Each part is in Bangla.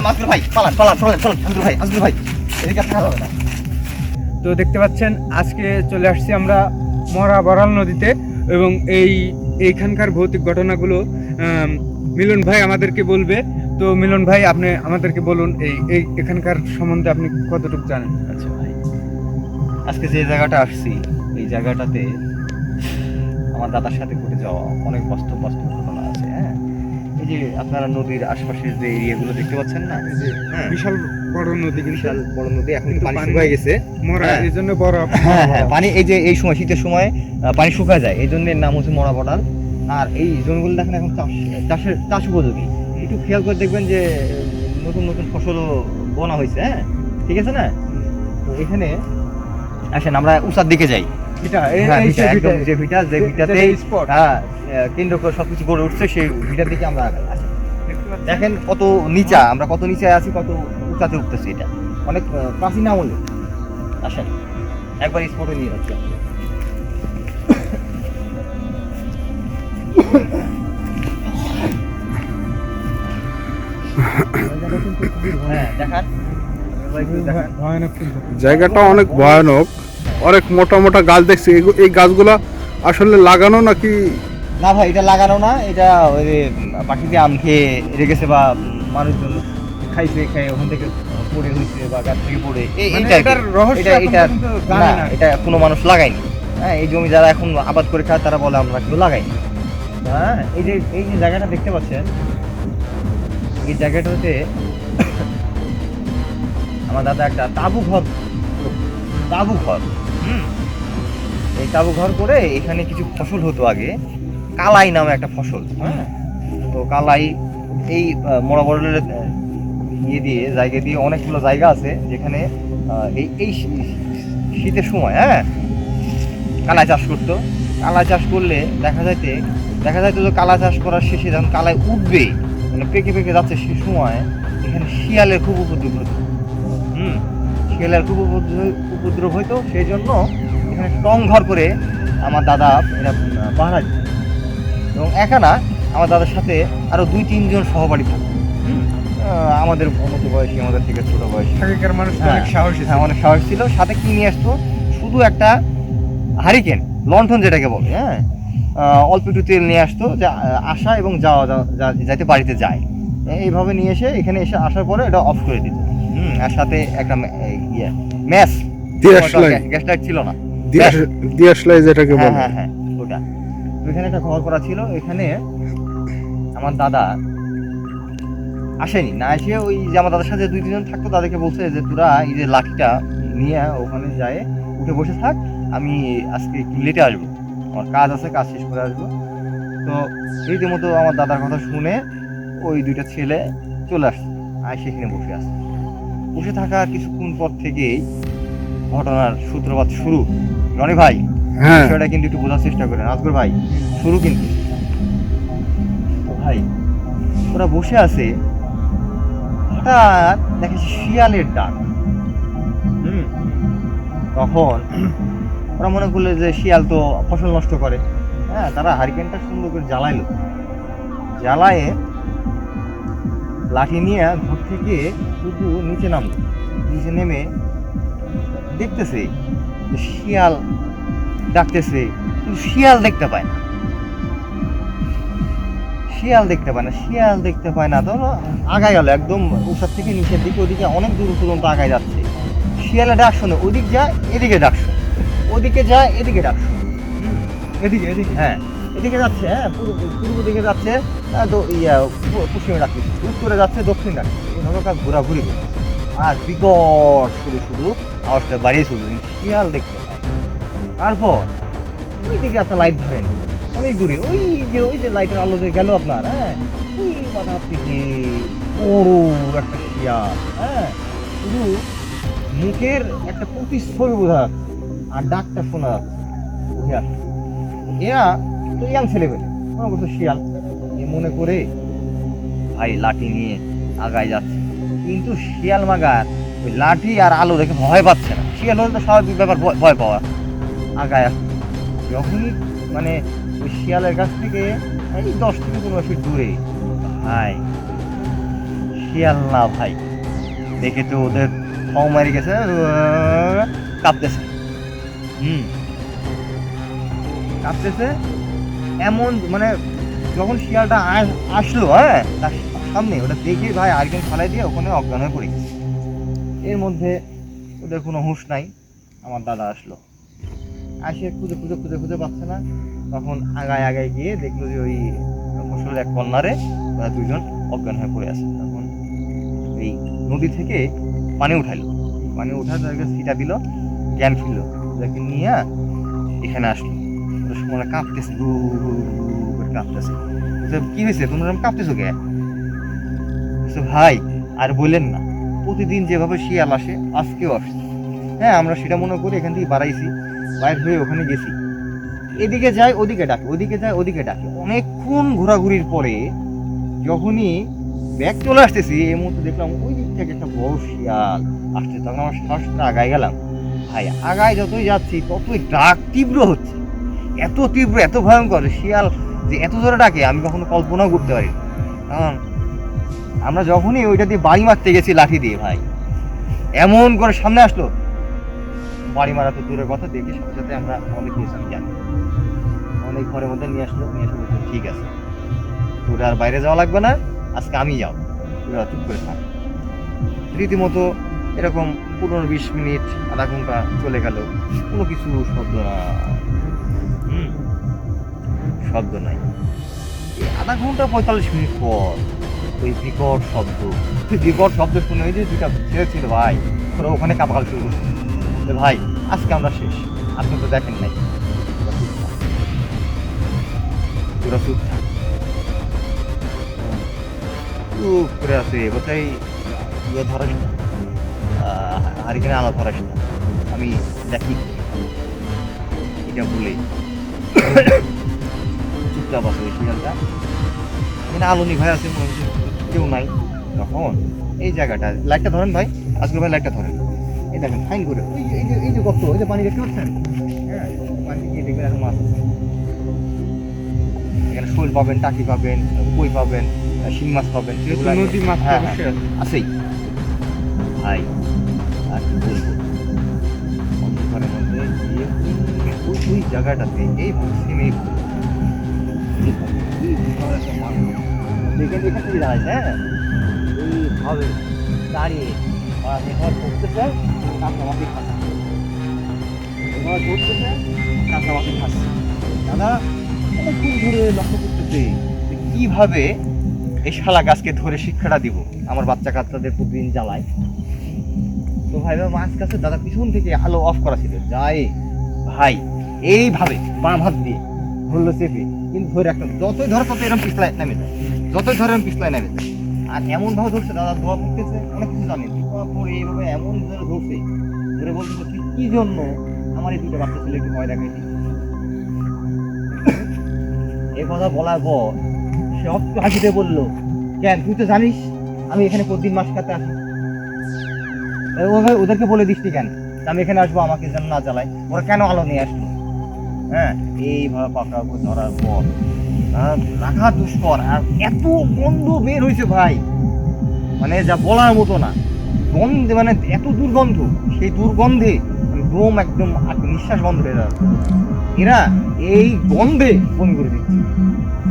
আজকের ভাই পালান পালান চলেন চলেন আজকের ভাই এদিকে থাকা যাবে না। তো দেখতে পাচ্ছেন আজকে চলে আসছি আমরা মরা বড়াল নদীতে, এবং এইখানকার ভৌতিক ঘটনাগুলো মিলন ভাই আমাদেরকে বলবে। তো মিলন ভাই, আপনি আমাদেরকে বলুন এই এখানকার সম্বন্ধে আপনি কতটুকু জানেন? আচ্ছা ভাই, আজকে যে জায়গাটা আসছি এই জায়গাটাতে আমার দাদার সাথে ঘটে যাওয়া অনেক বাস্তব ঘটনা আছে। হ্যাঁ, এই যে আপনারা নদীর আশপাশের যে এরিয়াগুলো দেখতে পাচ্ছেন না, হ্যাঁ বিশাল বড় নদী, বিশাল বড় নদী, এখন কিন্তু পানি পানি শুকিয়ে গেছে। মরা, হ্যাঁ। এই জন্য বড়। হ্যাঁ হ্যাঁ, পানি এই যে এই সময় শীতের সময় পানি শুকায় যায়, এই জন্য এর নাম হচ্ছে মরা বড়াল। আর এই জমিগুলো দেখেন এখন চাষ উপযোগী। একটু খেয়াল করে দেখবেন যে নতুন নতুন ফসলও বোনা হয়েছে। হ্যাঁ, ঠিক আছে না? তো এখানে আসেন আমরা উঁচার দিকে যাই। হ্যাঁ, ভিটা, একদম যে ভিটাতে স্পট। হ্যাঁ কেন্দ্র করে সবকিছু গড়ে উঠছে, সেই ভিটার দিকে আমরা আসি। দেখেন কত নিচা, আমরা কত নিচে আছি, কত উঁচাতে উঠতেছি। এটা অনেক প্রাচীন আমলে। আসেন একবার স্পটে নিয়ে যাচ্ছি। হ্যাঁ দেখান, এবার একটু দেখান। ভয়ানক কিন্তু। জায়গাটা অনেক ভয়ানক, অনেক মোটা মোটা গাছ দেখছি। এই গাছগুলা আসলে লাগানো নাকি? না ভাই, এটা লাগানো না, এটা ওই যে পাখিতে আম খেয়ে রেখেছে বা মানুষজন খাইছে, খাই ওখান থেকে পড়ে হয়েছে বা গাছ থেকে পড়ে মানে এইটা এটার রহস্য এটা এখন এটা পর্যন্ত জানে না, না। এটা কোনো মানুষ লাগায়নি। হ্যাঁ, এই জমি যারা এখন আবাদ করে খায় তারা বলে আমরা কেউ লাগাইনি। হ্যাঁ, এই যে জায়গাটা দেখতে পাচ্ছেন, এই জায়গাটাতে আমার দাদা একটা তাঁবু ঘর, এই তাঁবু ঘর করে এখানে কিছু ফসল হতো আগে। কালাই নামে একটা ফসল। হ্যাঁ, তো কালাই এই মরা বড়লের জায়গা দিয়ে অনেকগুলো জায়গা আছে যেখানে এই শীতের সময় হ্যাঁ কালাই চাষ করতো। কালাই চাষ করলে দেখা যাইতো যে কালাই চাষ করার শেষে যখন কালাই উঠবে, মানে পেকে যাচ্ছে, সে সময় এখানে শিয়ালের খুব উপদ্রব হতো। শিয়ালের খুব উপদ্রব হইতো, সেই জন্য এখানে টং ঘর করে আমার দাদা এটা পাহারা দিত। এবং একা না, আমার দাদার সাথে আরো 2-3 জন সহপাঠী থাকতো। আমাদের মতো বয়সী, আমাদের থেকে ছোট বয়সী। আগেকার মানুষ তো অনেক সাহসী ছিল। হ্যাঁ, অনেক সাহস ছিল। সাথে কি নিয়ে আসতো? শুধু একটা হারিকেন, লণ্ঠন যেটাকে বলে। হ্যাঁ, অল্প একটু তেল নিয়ে আসতো, যে আসা এবং যাইতে বাড়িতে যায়। এইভাবে নিয়ে এসে এখানে আসার পরে এটা অফ করে দিত। আর সাথে একটা ম্যাচ, গ্যাস লাইট ছিল না, দিয়াশলাই যেটাকে হ্যাঁ বলে। হ্যাঁ হ্যাঁ ওটা। ওইখানে একটা ঘর করা ছিল। এখানে আমার দাদা আসেনি, না এসে ওই যে আমার দাদার সাথে 2-3 জন থাকতো, তাদেরকে বলছে যে তোরা এই যে লাঠিটা নিয়ে ওখানে যায় উঠে বসে থাক, আমি আজকে একটু লেটে আসবো, আমার কাজ আছে, কাজ শেষ করে আসবো। তো রীতিমতো আমার দাদার কথা শুনে ওই 2টা ছেলে চলে আসছে, আর সেখানে বসে থাকার কিছুক্ষণ পর থেকেই ঘটনার সূত্রপাত শুরু। রনি ভাই, হ্যাঁ, বিষয়টা কিন্তু একটু বোঝার চেষ্টা করেন। আজগর ভাই, শুরু কিন্তু ভাই, ওরা বসে আছে, হঠাৎ দেখেছি শিয়ালের ডাক। তখন ওরা মনে করলে যে শিয়াল তো ফসল নষ্ট করে। হ্যাঁ, তারা হারিকেনটা সুন্দর করে জ্বালায়ে লাঠি নিয়ে ঘর থেকে শুধু নিচে নেমে দেখতেছে যে শিয়াল ডাকতেছে, কিন্তু শিয়াল দেখতে পায় না। শিয়াল দেখতে পায় না। তো আগায় গেল একদম উষার থেকে নিচের দিকে, ওদিকে অনেক দূর পর্যন্ত আগায় যাচ্ছে। শিয়ালে ডাক শোনে, ওদিক যায় এদিকে ডাক শোনে, ওদিকে যায় এদিকে ডাক শোনে। এদিকে হ্যাঁ, এদিকে যাচ্ছে, হ্যাঁ পূর্ব দিকে যাচ্ছে, পশ্চিমে ডাকছে, উত্তরে যাচ্ছে, দক্ষিণ ডাকছে, এইভাবে কাজ ঘোরাঘুরি করছে। আর বিকট শুধু আওয়াজটা বাড়িয়ে চলছে, শিয়াল দেখতে পায়। তারপর ওই দিকে একটা লাইট ধরেন অনেক দূরে, ওই যে লাইটের আলো যে গেল আপনার, হ্যাঁ ওই মাথার থেকে বড় একটা শিয়াল। হ্যাঁ, শুধু মুখের একটা প্রতিচ্ছবি বোঝা যাচ্ছে, আর ডাকটা শোনা যাচ্ছে। এরা তো ইয়াং ছেলেবেলে, মনে করছে শিয়াল, মনে করে ভাই লাঠি নিয়ে আগায় যাচ্ছে। কিন্তু শিয়াল মাগার ওই লাঠি আর আলো দেখে ভয় পাচ্ছে না। শিয়াল হলে তো স্বাভাবিক ব্যাপার, ভয় পাওয়া। আগায় আসছে, যখনই মানে ওই শিয়ালের কাছ থেকে এই 10 থেকে 15 ফিট দূরে, ভাই শিয়াল না ভাই, দেখে তো ওদের ফাও মারি গেছে, কাঁপতেছে। কাঁপতেছে এমন, মানে যখন শিয়ালটা আসলো, হ্যাঁ তার সামনে, ওটা দেখে ভাই আরেকজন ফালাই দিয়ে ওখানে অজ্ঞান হয়ে পড়ে গেছে। এর মধ্যে ওদের কোনো হুঁশ নাই। আমার দাদা আসলো, আসে খুঁজে খুঁজে খুঁজে খুঁজে পাচ্ছে না, তখন আগায় আগায় গিয়ে দেখলো যে ওই ফসলের এক কর্নারে ওরা দুজন অজ্ঞান হয়ে পড়ে আছে। তখন এই নদী থেকে পানি উঠাইলো, পানি উঠা তাদেরকে ছিটা দিল, জ্ঞান ফিরল, ওদেরকে নিয়ে এখানে আসলো। ওরা সময় কাঁপতেছে, হু হু হু করে কাঁপতেছে। কি হয়েছে, তোমরা কাঁপতেছো কে? ভাই আর বললেন না, প্রতিদিন যেভাবে শিয়াল আসে আজকেও আসছে। হ্যাঁ, আমরা সেটা মনে করি এখান থেকে বাড়াইছি, বাইর হয়ে ওখানে গেছি, এদিকে যায় ওদিকে ডাকে, ওদিকে যায় ওদিকে ডাকে। অনেকক্ষণ ঘোরাঘুরির পরে যখনই ব্যাগ চলে আসতেছি, এই মুহূর্তে দেখলাম ওই দিক থেকে একটা বড় শিয়াল আসছে। তখন আমার সাহসটা আগায় গেলাম। ভাই আগায় যতই যাচ্ছি ততই ডাক তীব্র হচ্ছে, এত তীব্র এত ভয়ঙ্কর। শিয়াল যে এত জোরে ডাকে আমি কখনো কল্পনাও করতে পারি। কারণ আমরা যখনই ওইটা দিয়ে বাড়ি মারতে গেছি লাঠি দিয়ে, ভাই এমন করে সামনে আসলো, বাড়ি মারা তো দূরের কথা, দেখে সাথে সাথে আমরা অনেক কিছু জানি, অনেক ঘরের মধ্যে নিয়ে আসলো, নিয়ে এসে বলতো ঠিক আছে তোরা আর বাইরে যাওয়া লাগবে না, আজকে আমি যাও, তোরা চুপ করে থাক। রীতিমতো এরকম 15-20 মিনিট আধা ঘন্টা চলে গেল, কোনো কিছু শব্দ না, শব্দ নাই। আধা ঘন্টা 45 মিনিট পর ওই বিকট শব্দ, বিকট শব্দ শুনে ওই যে দুটা ছেলে ছিল ভাই, ওরা ওখানে কাপাকাল শুরু করছে। ভাই আজকে আমরা শেষ, আপনি তো দেখেন নাই, পুরো চুপ থাক, চুপ করে আছে। কোথায় ইয়ে ধরাস না, হারিকেনে আলো ধরাস না, আমি দেখি এটা বলে চুপচাপ আছে ওই শিয়ালটা। এখানে আলো নিভাই আছে, মনে হচ্ছে কেউ নাই। তখন এই জায়গাটা লাইটটা ধরেন ভাই, আজকে ভাই লাইটটা ধরেন, এই দেখেন ফাইন করে এই যে কত, এই যে পানি দেখতে পাচ্ছেন, হ্যাঁ পানি গিয়ে দেখবেন এখন মাছ আছে। এখানে শোল পাবেন, টাকি পাবেন, কই পাবেন, শিং মাছ পাবেন, নদী মাছ হ্যাঁ আছেই ভাই। আর কি বলবো, অন্ধকারের মধ্যে গিয়ে ওই জায়গাটাতে এইভাবে সেম দেখে দেখে চলে দাঁড়াইছে, হ্যাঁ এইভাবে দাঁড়িয়ে এভাবে পড়তেছে, কাঁচা মাটি খাচ্ছে, এভাবে পড়তেছে, কাঁচা মাটি খাচ্ছে। দাদা অনেকক্ষণ ধরে লক্ষ্য করতেছে কিভাবে এই শালা গাছকে ধরে শিক্ষাটা দিব, আমার বাচ্চা কাচ্চাদের প্রতিদিন জ্বালায়। তো ভাই মাছ কাছে দাদা পিছন থেকে আলো অফ করা ছিল, যাই ভাই এইভাবে বাম হাত দিয়ে ধরলো চেপে, কিন্তু ধরে একটা যতই ধরে তত এরকম পিছলায় নেমে যায়, যতই ধরে এরকম পিছলায় নেমে যায়। আর এমন ভাবে ধরছে দাদা, দোয়া পড়তেছে, অনেক কিছু জানে, দোয়া পড়ে এইভাবে এমন ধরে ধরছে, ধরে বলতেছে তুই কি জন্য আমার এই দুটো বাচ্চা ছেলেকে ভয় দেখাইছি। এ কথা বলার পর সব হাসিতে বললো, কেন তুই তো জানিস আমি এখানে প্রতিদিন মাছ খাতে আসি, ওদেরকে বলে দিসনি কেন আমি এখানে আসবো, আমাকে যেন না জ্বালায়, ওরা কেন আলো নিয়ে আসলো। হ্যাঁ এইভাবে পাকড়াও করে ধরার পর রাখা দুষ্কর, আর এত গন্ধ বের হয়েছে ভাই, মানে যা বলার মতো না। গন্ধে মানে এত দুর্গন্ধ, সেই দুর্গন্ধে দম একদম নিঃশ্বাস বন্ধ হয়ে যাচ্ছে। এরা এই গন্ধে বমি করে দিচ্ছে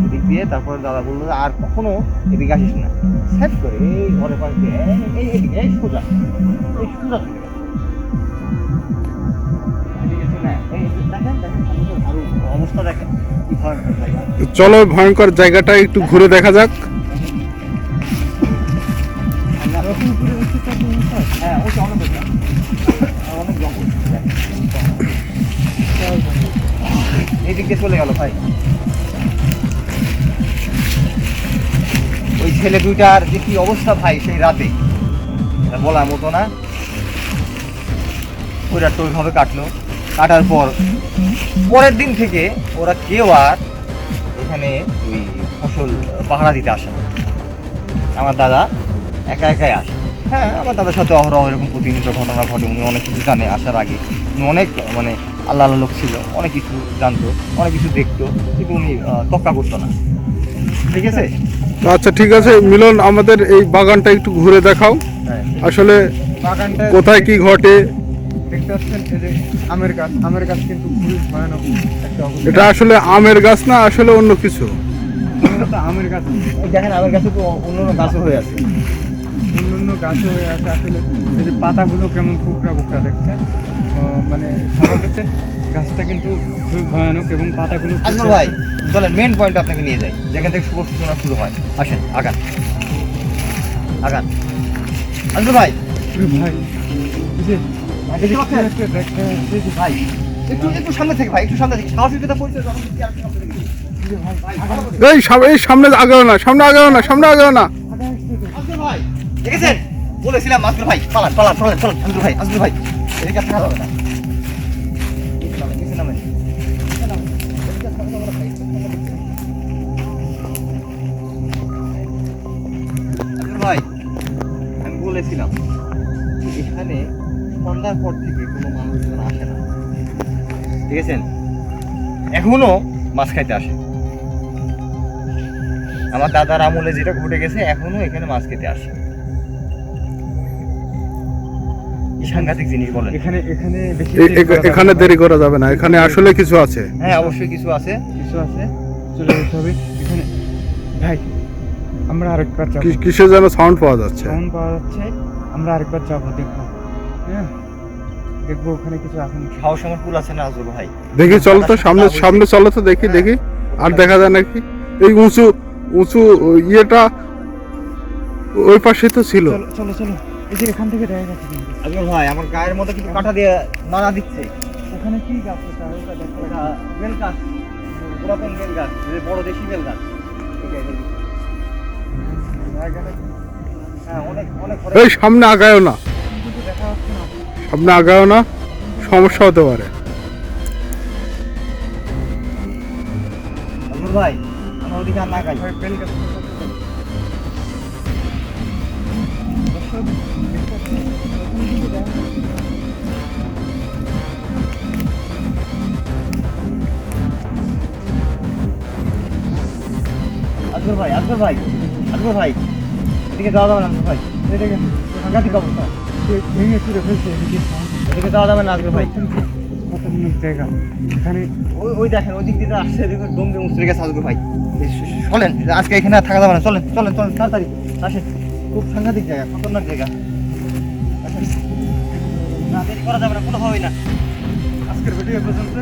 এদিক দিয়ে। তারপরে দাদা বললো আর কখনো এদিকে আসিস না, সেট করে এই ঘরে পাশ দিয়ে এইদিকে এই সোজা, এই সোজা চলে গেছে। অবস্থা দেখেন কি ভয়ঙ্কর জায়গা। চলো ভয়ঙ্কর জায়গাটা একটু ঘুরে দেখা যাক। হ্যাঁ অনেক জঙ্গল, এইদিকে চলে গেল ভাই। ওই ছেলে দুইটার যে কি অবস্থা ভাই সেই রাতে, বলার মতো না। ওই রাতটা ওইভাবে কাটলো, কাটার পর পরের দিন থেকে ওরা কেউ আর এখানে ওই ফসল পাহারা দিতে আসে না। আমার দাদা একা একাই আসে। হ্যাঁ আমার দাদার সাথে অহরহ এরকম প্রতিনিয়ত ঘটনা ঘটে, উনি অনেক কিছু জানে আসার আগে। উনি অনেক মানে আল্লাহ আল্লাহ লোক ছিল, অনেক কিছু জানতো, অনেক কিছু দেখতো, কিন্তু উনি তক্কা করতো না, ঠিক আছে। তো আচ্ছা ঠিক আছে মিলন, আমাদের এই বাগানটা একটু ঘুরে দেখাও হ্যাঁ আসলে বাগানটা কোথায় কি ঘটে। দেখতে পাচ্ছেন এই যে আমের গাছ কিন্তু খুবই ভয়ানক একটা অবস্থা। এটা আসলে আমের গাছ না, আসলে অন্য কিছু। মূলত আমের গাছ, এই দেখেন আমার কাছে তো অন্য অন্য গাছও হয়ে আছে। অন্যান্য গাছ হয়ে আছে আসলে। এই যে পাতাগুলো কেমন কুকড়া কুকড়া দেখছেন, মানে স্বাভাবিক গাছটা কিন্তু খুবই ভয়ানক এবং পাতাগুলো আজমল ভাই চলেন মেন পয়েন্ট আপনাকে নিয়ে যাই, যেখান থেকে শুভ সূচনা শুরু হয়। আসেন আগান আগান আজমল ভাই। ভাই এই যে দেখতে পাচ্ছেন? দেখতে এই যে ভাই একটু একটু সামনে থেকে ভাই, একটু সামনে থেকে সাহসিকতা পরিচয় যখন দিচ্ছি আর একটু সামনে থেকে। ভাই, ভালো করে। এই সামনে আগাও না, সামনে আগাও না, সামনে আগাও না। আজমল ভাই দেখেছেন, বলেছিলাম আজমল ভাই পালান পালান চলেন চলেন। আজমল ভাই এদিকে থাকা যাবে না। নিচে নামেন, নিচে নামেন। নিচে নামেন। এদিকে থাকা যাবে না ভাই। আজমল ভাই আমি বলেছিলাম যে এখানে সন্ধ্যার পর থেকে কোনো মানুষজন আসে না, ঠিক আছে? এখনো মাছ খাইতে আসে। আমার দাদার আমলে যেটা ঘটে গেছে, এখনো এখানে মাছ খেতে আসে। কি সাংঘাতিক জিনিস বলেন। এখানে বেশি এখানে দেরি করা যাবে না, এখানে আসলে কিছু আছে। হ্যাঁ অবশ্যই কিছু আছে। কিছু আছে, চলে যেতে হবে এখানে। ভাই আমরা আরেকবার যাবো, কিসের যেন সাউন্ড পাওয়া যাচ্ছে। সাউন্ড পাওয়া যাচ্ছে, আমরা আরেকবার যাবো, দেখবো। হ্যাঁ দেখবো ওখানে কিছু আছে নাকি। সাহস আমার কুল আছে না আজল ভাই। দেখি চলো তো সামনে, সামনে চলো তো দেখি দেখি আর দেখা যায় নাকি। এই উঁচু উঁচু ইয়েটা ওই পাশে তো ছিল। চলো চলো চলো, এই যে এখান থেকে দেখা যাচ্ছে কিন্তু। আজল ভাই আমার গায়ের মধ্যে কিছু কাঁটা দিয়ে নাড়া দিচ্ছে। ওখানে কি গাছ আছে ওটা দেখো। এটা বেল গাছ, পুরাতন বেল গাছ, যে বড় দেশি বেল গাছ। ঠিক আছে। হ্যাঁ অনেক অনেক এই সামনে আগায়ও না, কিন্তু দেখা যাচ্ছে না। সামনে আগায়ও না, সমস্যা হতে পারে। আজল ভাই আমরা ওদিকে আর না গাই। ভাই বেল গাছ দর্শক দেখতে পাচ্ছেন, ওখানে কিন্তু দেখা যাচ্ছে না। আজল ভাই এদিকে যাওয়া যাবে না আজল ভাই। এই দেখেন সাংঘাতিক অবস্থা। ভেঙে চুরে ফেলছে এদিকে। এদিকে যাওয়া যাবে না আজল ভাই। খতরনাক জায়গা এখানে। ওই দেখেন ওই দিক দিয়ে আসছে, এদিকে ডোমকে মুচড়ে গেছে আজল ভাই। চলেন আজকে এখানে আর থাকা যাবে না, চলেন চলেন চলেন তাড়াতাড়ি আসেন। খুব সাংঘাতিক জায়গা, খতরনাক জায়গা। আসেন। না দেরি করা যাবে না কোনোভাবেই না। আজকের ভিডিও পর্যন্ত।